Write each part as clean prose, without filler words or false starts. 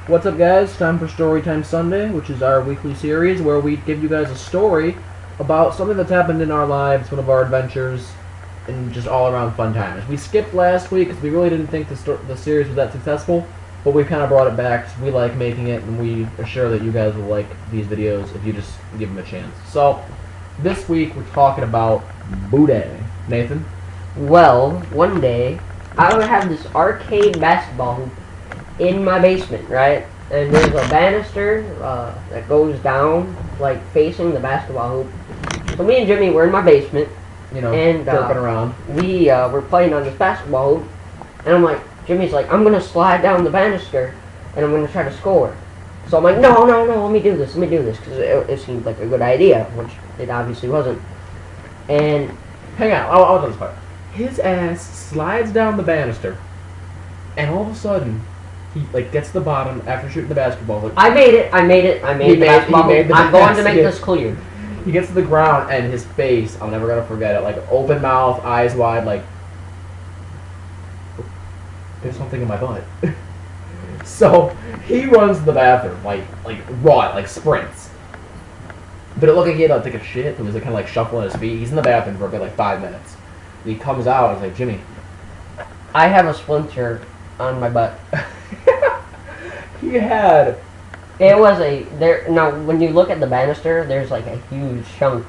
What's up, guys? Time for Storytime Sunday, which is our weekly series where we give you guys a story about something that's happened in our lives, one of our adventures, and just all around fun times. We skipped last week because we really didn't think the series was that successful, but we kind of brought it back because we like making it, and we are sure that you guys will like these videos if you just give them a chance. So, this week we're talking about booty. Nathan? Well, one day, I would have this arcade basketball hoop in my basement, right? And there's a banister that goes down, like, facing the basketball hoop. So me and Jimmy were in my basement, You know, and jerking around. we were playing on this basketball hoop, and I'm like, Jimmy's like, I'm going to slide down the banister, and I'm going to try to score. So I'm like, no, let me do this, because it seemed like a good idea, which it obviously wasn't. And hang on, I'll do this part. His ass slides down the banister, and all of a sudden, he gets to the bottom after shooting the basketball. Like, I made the basketball hoop. I'm going to make this clear. He gets to the ground, and his face, I'm never gonna forget it, like open mouth, eyes wide, like, there's something in my butt. So he runs to the bathroom, like run, like sprints. But it looked like he had to take a shit. He was kind of like shuffling his feet. He's in the bathroom for a good 5 minutes. And he comes out and he's like, Jimmy, I have a splinter on my butt. he had. It was now when you look at the banister, there's like a huge chunk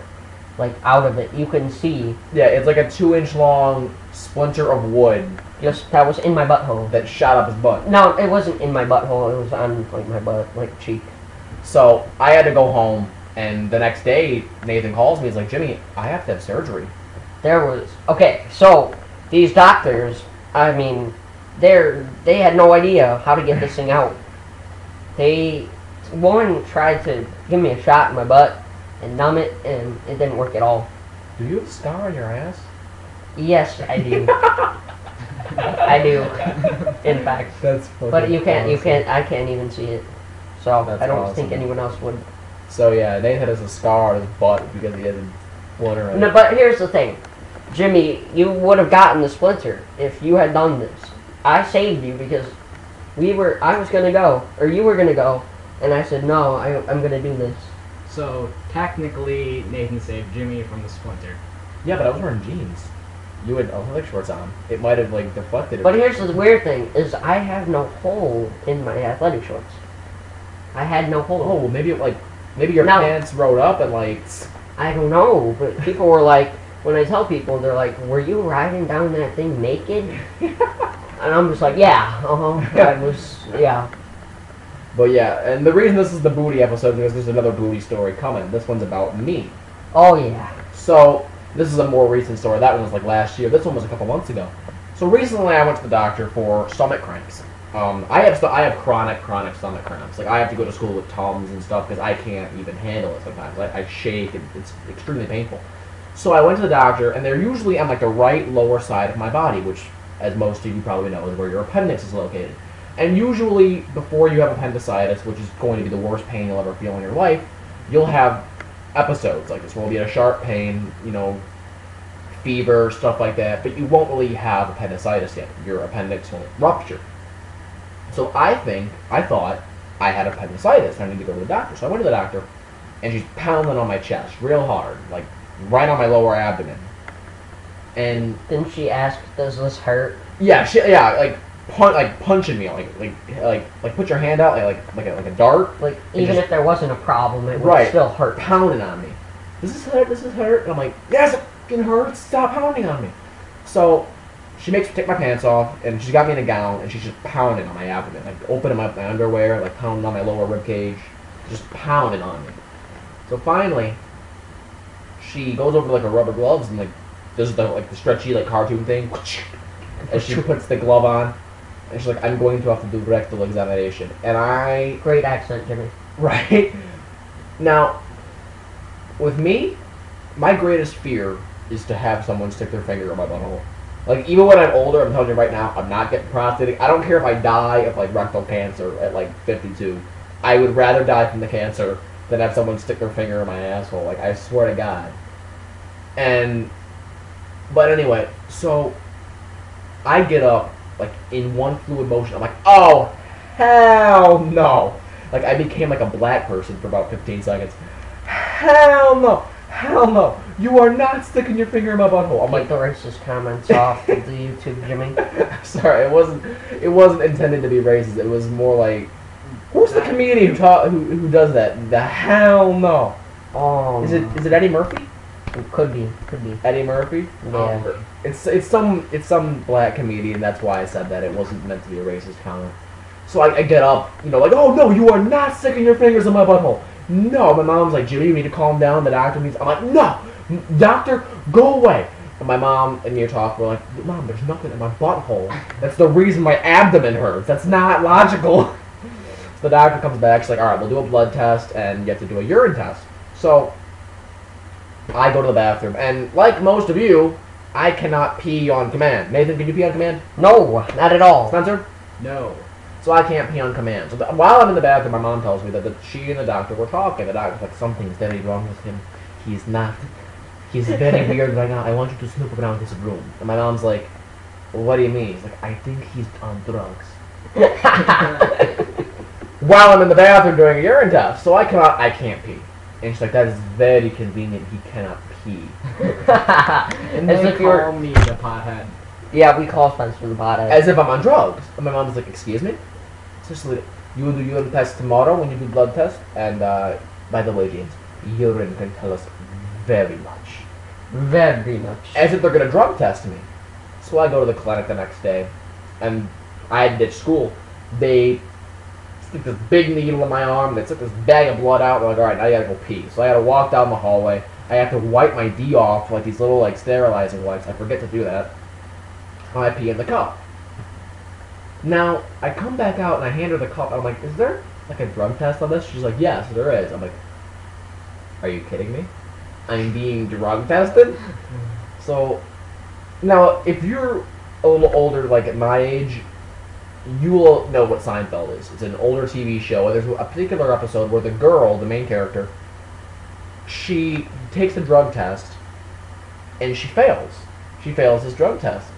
out of it. You can see. Yeah, it's like a 2-inch long splinter of wood. That was in my butthole. That shot up his butt. No, it wasn't in my butthole. It was on my butt, cheek. So I had to go home, and the next day Nathan calls me. He's like, Jimmy, I have to have surgery. So these doctors, I mean, they had no idea how to get this thing out. One tried to give me a shot in my butt and numb it, and it didn't work at all. Do you have a scar on your ass? Yes, I do. I do. In fact. That's but awesome. I can't even see it. So That's I don't awesome. think anyone else would. So yeah, Nathan has a scar on his butt because he had a splinter in it. No, but here's the thing. Jimmy, you would have gotten the splinter if you had done this. I saved you because I was gonna go, or you were gonna go, and I said, no, I'm gonna do this. So, technically, Nathan saved Jimmy from the splinter. Yeah, but I was wearing jeans. You had athletic shorts on. It might have deflected. But here's the weird thing, is I have no hole in my athletic shorts. I had no hole. Oh, well, maybe your pants rode up and I don't know, but people were like, when I tell people, they're like, were you riding down that thing naked? And I'm just like, yeah, I was, yeah. But yeah, and the reason this is the booty episode is because there's another booty story coming. This one's about me. Oh, yeah. So, this is a more recent story. That one was last year. This one was a couple months ago. So recently I went to the doctor for stomach cramps. I have chronic stomach cramps. I have to go to school with Tums and stuff because I can't even handle it sometimes. I shake and it's extremely painful. So I went to the doctor, and they're usually on the right lower side of my body, which, as most of you probably know, is where your appendix is located. And usually, before you have appendicitis, which is going to be the worst pain you'll ever feel in your life, you'll have episodes like this where you'll be in a sharp pain, fever, stuff like that, but you won't really have appendicitis yet. Your appendix won't rupture. So I thought I had appendicitis, and I need to go to the doctor. So I went to the doctor, and she's pounding on my chest real hard, right on my lower abdomen. And didn't she ask, does this hurt? Yeah, punching me, put your hand out, like a dart. Even if there wasn't a problem, it would still hurt. Pounding on me. Does this hurt? And I'm like, yes, it fucking hurts. Stop pounding on me. So she makes me take my pants off, and she's got me in a gown, and she's just pounding on my abdomen, opening my underwear, pounding on my lower rib cage, just pounding on me. So finally, she goes over a rubber gloves and does the stretchy cartoon thing, and she puts the glove on, and she's like, I'm going to have to do rectal examination. And great accent, Jimmy. Right? Now, with me, my greatest fear is to have someone stick their finger in my butthole. Even when I'm older, I'm telling you right now, I'm not getting prosthetic. I don't care if I die of rectal cancer at 52. I would rather die from the cancer than have someone stick their finger in my asshole. I swear to God. But anyway, so I get up, in one fluid motion. I'm like, oh, hell no. Like, I became like a black person for about 15 seconds. Hell no. Hell no. You are not sticking your finger in my butthole. I'm Keep like, the racist comments off of the YouTube, Jimmy. sorry, it wasn't intended to be racist. It was more like, who's the comedian who does that? The hell no. Oh, Is it Eddie Murphy? It could be. Eddie Murphy? Yeah. It's some black comedian. That's why I said that. It wasn't meant to be a racist comment. So I get up, like, oh no, you are not sticking your fingers in my butthole. No, my mom's like, Jimmy, you need to calm down. The doctor needs. I'm like, no, doctor, go away. And my mom and me talk. We're like, Mom, there's nothing in my butthole. That's the reason my abdomen hurts. That's not logical. So the doctor comes back. She's like, all right, we'll do a blood test and you have to do a urine test. So I go to the bathroom, and like most of you, I cannot pee on command. Nathan, can you pee on command? No, not at all. Spencer? No. So I can't pee on command. So while I'm in the bathroom, my mom tells me that she and the doctor were talking. The doctor's like, something's very wrong with him. He's very weird right now. I want you to snoop around his room. And my mom's like, what do you mean? He's like, I think he's on drugs. While I'm in the bathroom doing a urine test. So I can't pee. And she's like, that is very convenient. He cannot pee. And As they if you're- call me the pothead. Yeah, we call Spencer the pothead. As if I'm on drugs. And my mom's like, excuse me? Seriously, you will do urine test tomorrow when you do blood test. And by the way, James, urine can tell us very much. Very much. As if they're going to drug test me. So I go to the clinic the next day. And I had ditched school. They stick this big needle in my arm. They took this bag of blood out. They're like, alright, now you gotta go pee. So I gotta walk down the hallway. I have to wipe my D off, like these little sterilizing wipes. I forget to do that. I pee in the cup. Now, I come back out and I hand her the cup. I'm like, is there like a drug test on this? She's like, yes, there is. I'm like, are you kidding me? I'm being drug tested? So, now, if you're a little older, like at my age, you will know what Seinfeld is. It's an older TV show, and there's a particular episode where the girl, the main character, she takes the drug test, and she fails. She fails this drug test.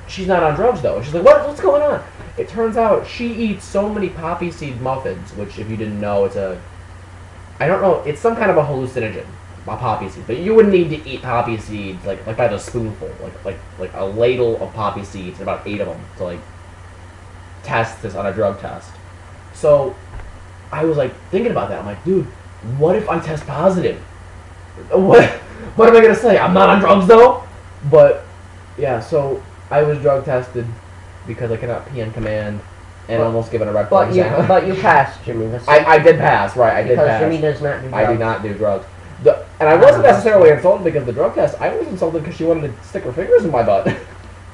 She's not on drugs, though. She's like, what's going on? It turns out she eats so many poppy seed muffins, which, if you didn't know, I don't know, it's some kind of a hallucinogen, a poppy seed. But you wouldn't need to eat poppy seeds, like by the spoonful, like a ladle of poppy seeds, about 8 of them, to, like, test this on a drug test. So I was like thinking about that. I'm like, dude, what if I test positive? What am I gonna say? I'm not on drugs though. But yeah, so I was drug tested because I cannot pee on command and almost given a rectal exam. But you passed, Jimmy. I did pass, right? I did pass. Because Jimmy does not do drugs. I do not do drugs. And I wasn't necessarily insulted because of the drug test. I was insulted because she wanted to stick her fingers in my butt.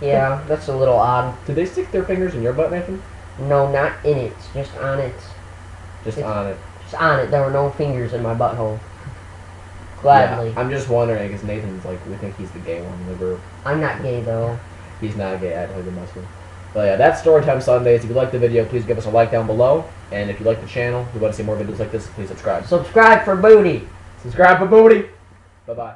Yeah, that's a little odd. Did they stick their fingers in your butt, Nathan? No, not in it. Just on it. Just on it. Just on it. There were no fingers in my butthole. Gladly. Yeah, I'm just wondering because Nathan's like, we think he's the gay one in the group. I'm not gay though. He's not gay. I don't think he must be. But yeah, that's Storytime Sundays. If you like the video, please give us a like down below. And if you like the channel, if you want to see more videos like this, please subscribe. Subscribe for booty. Subscribe for booty. Bye-bye.